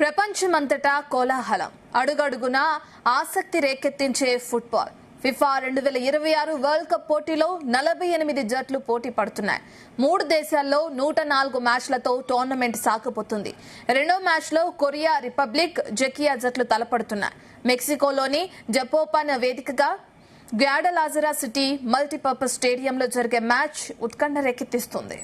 ప్రపంచమంతటా కోలాహలం, అడుగడుగునా ఆసక్తి రేకెత్తించే ఫుట్బాల్. ఫిఫా 2026 వరల్డ్ కప్ పోటీలో 48 జట్లు పోటీ పడుతున్నాయి. 3 దేశాల్లో 104 మ్యాచ్లతో టోర్నమెంట్ సాగబోతుంది. రెండో మ్యాచ్లో కొరియా రిపబ్లిక్, జెకియా జట్లు తలపడుతున్నాయి. మెక్సికోలోని జపోపాన్ వేదికగా గ్వాడలాజరా సిటీ మల్టీపర్పస్ స్టేడియంలో జరిగే మ్యాచ్ ఉత్కంఠ రేకెత్తిస్తుంది.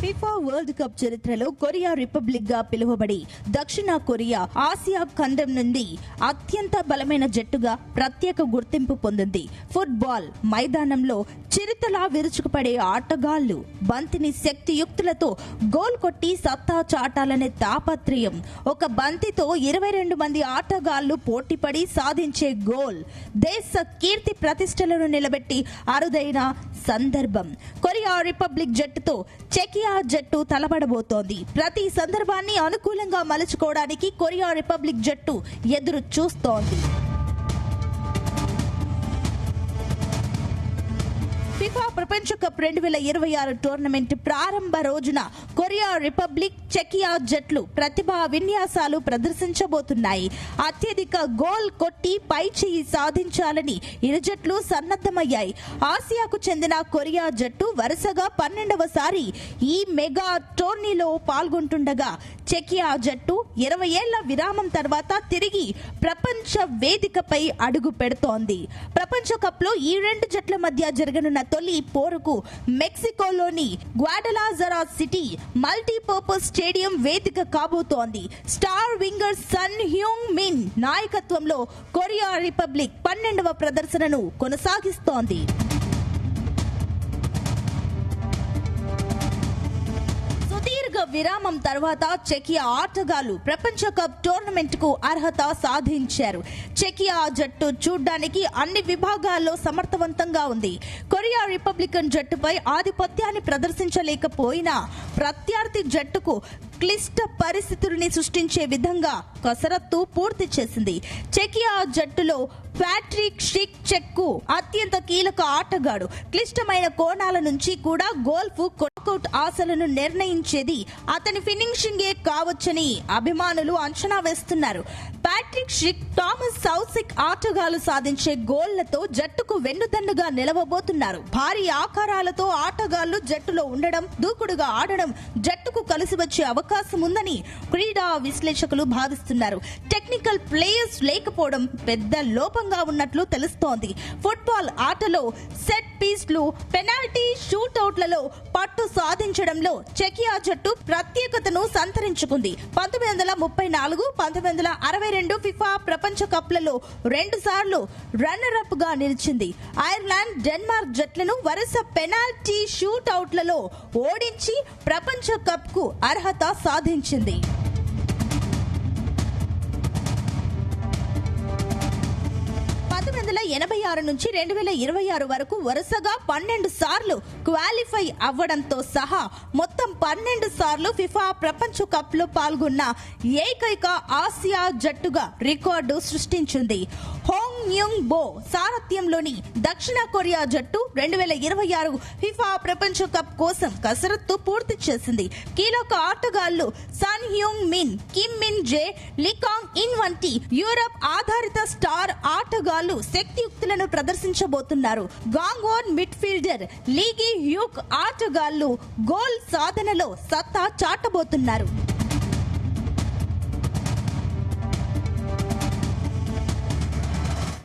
ఫిఫా వరల్డ్ కప్ చరిత్రలో కొరియా రిపబ్లిక్ గా పిలువబడి దక్షిణ కొరియా ఆసియా ఖండం నుండి అత్యంత బలమైన జట్టుగా ప్రత్యేక గుర్తింపు పొందింది. ఫుట్బాల్ మైదానంలో చిరుతలా విరుచుకుపడే ఆటగాళ్లు బంతిని శక్తియుక్తులతో గోల్ కొట్టి సత్తా చాటాలనే తాపత్రయం, ఒక బంతితో 22 మంది ఆటగాళ్లు పోటీపడి సాధించే గోల్ దేశ కీర్తి ప్రతిష్టలను నిలబెట్టి అరుదైన సందర్భం. కొరియా రిపబ్లిక్ జట్టుతో చెకియా జట్టు తలబడబోతోంది. ప్రతి సందర్భాన్ని అనుకూలంగా మలుచుకోవడానికి కొరియా రిపబ్లిక్ జట్టు ఎదురు చూస్తోంది. ఫిఫా ప్రపంచ కప్ 2026 టోర్నమెంట్ ప్రారంభ రోజున కొరియా రిపబ్లిక్, చెకియా జట్లు ప్రతిభా విన్యాసాలు ప్రదర్శించబోతున్నాయి. అత్యధిక గోల్ కొట్టి పై చేయి సాధించాలని ఇరు జట్లు సన్నద్ధమయ్యాయి. ఆసియాకు చెందిన కొరియా జట్టు వరుసగా 12వసారి ఈ మెగా టోర్నీలో పాల్గొంటుండగా, చెకియా జట్టు 20 ఏళ్ల విరామం తర్వాత తిరిగి ప్రపంచ వేదికపై అడుగు పెడుతోంది. ప్రపంచ కప్ లో ఈ రెండు జట్ల మధ్య జరగనున్న తొలి పోరుకు మెక్సికోలోని గ్వాడలాజరా సిటీ మల్టీపర్పస్ స్టేడియం వేదిక కాబోతోంది. స్టార్ వింగర్ సన్ హ్యూంగ్ మిన్ నాయకత్వంలో కొరియా రిపబ్లిక్ 12వ ప్రదర్శనను కొనసాగిస్తోంది. విరామం తర్వాత చెకియా ఆటగాళ్లు ప్రపంచ కప్ టోర్నమెంట్ కు అర్హత సాధించారు. చెకియా జట్టు చూడ్డానికి అన్ని విభాగాల్లో సమర్థవంతంగా ఉంది. కొరియా రిపబ్లికన్ జట్టుపై ఆధిపత్యాన్ని ప్రదర్శించలేకపోయినా ప్రత్యర్థి జట్టుకు క్లిష్ట పరిస్థితుల్ని సృష్టించే విధంగా కసరత్తు పూర్తి చేసింది. చెకియా జట్టులో ప్యాట్రిక్ షిక్ చెక్కు అత్యంత కీలక ఆటగాడు. క్లిష్టమైన కోణాల నుంచి కూడా గోల్ఫ్ కొనౌట్ ఆశలను నిర్ణయించేది అతని ఫినిషింగే కావచ్చని అభిమానులు అంచనా వేస్తున్నారు. ప్యాట్రిక్ షిక్, థామస్ సౌసిక్ ఆటగాళ్లు సాధించే గోళ్లతో జట్టుకు వెన్నుదన్నుగా నిలవబోతున్నారు. భారీ ఆకారాలతో ఆటగాళ్లు జట్టులో ఉండడం, దూకుడుగా ఆడడం జట్టుకు కలిసి వచ్చే అవకాశం ఉందని క్రీడా విశ్లేషకులు భావిస్తున్నారు. టెక్నికల్ ప్లేయర్స్ లేకపోవడం పెద్ద లోపంగా ఉన్నట్లు తెలుస్తోంది. ఫుట్బాల్ ఆటలో సెట్ పీస్లు, పెనాల్టీ షూటౌట్లలో పట్టు సాధించడంలో చెకియా జట్టు ప్రత్యేకతను సంతరించుకుంది. 1934, 1962 ఫిఫా ప్రపంచ కప్లలో 2 సార్లు రన్నర్ అప్ గా నిలిచింది. ఐర్లాండ్, డెన్మార్క్ జట్లను వరుస పెనాల్టీ షూటౌట్లలో ఓడించి ప్రపంచ కప్ కు అర్హత సాధించింది. 1986 నుంచి 2026 వరకు వరుసగా 12 సార్లు క్వాలిఫై అవ్వడంతో సహా మొత్తం 12 సార్లు ఫిఫా ప్రపంచ కప్ లో పాల్గొన్న ఏకైక ఆసియా జట్టుగా రికార్డు సృష్టించింది. హోంగ్ యుంగ్ బో సారథ్యంలోని దక్షిణ కొరియా జట్టు 2026 ఫిఫా ప్రపంచ కప్ కోసం కసరత్తు పూర్తి చేసింది. కీలక ఆటగాళ్లు Son Heung Min, Kim Min Jae, Lee Kang In వంటి యూరప్ ఆధారిత స్టార్ ఆటగాళ్లు శక్తియుక్తులను ప్రదర్శించబోతున్నారు. గాంగ్వోన్ మిడ్ఫీల్డర్ లీగి హ్యూక్ ఆటగాళ్లు గోల్ సాధనలో సత్తా చాటబోతున్నారు.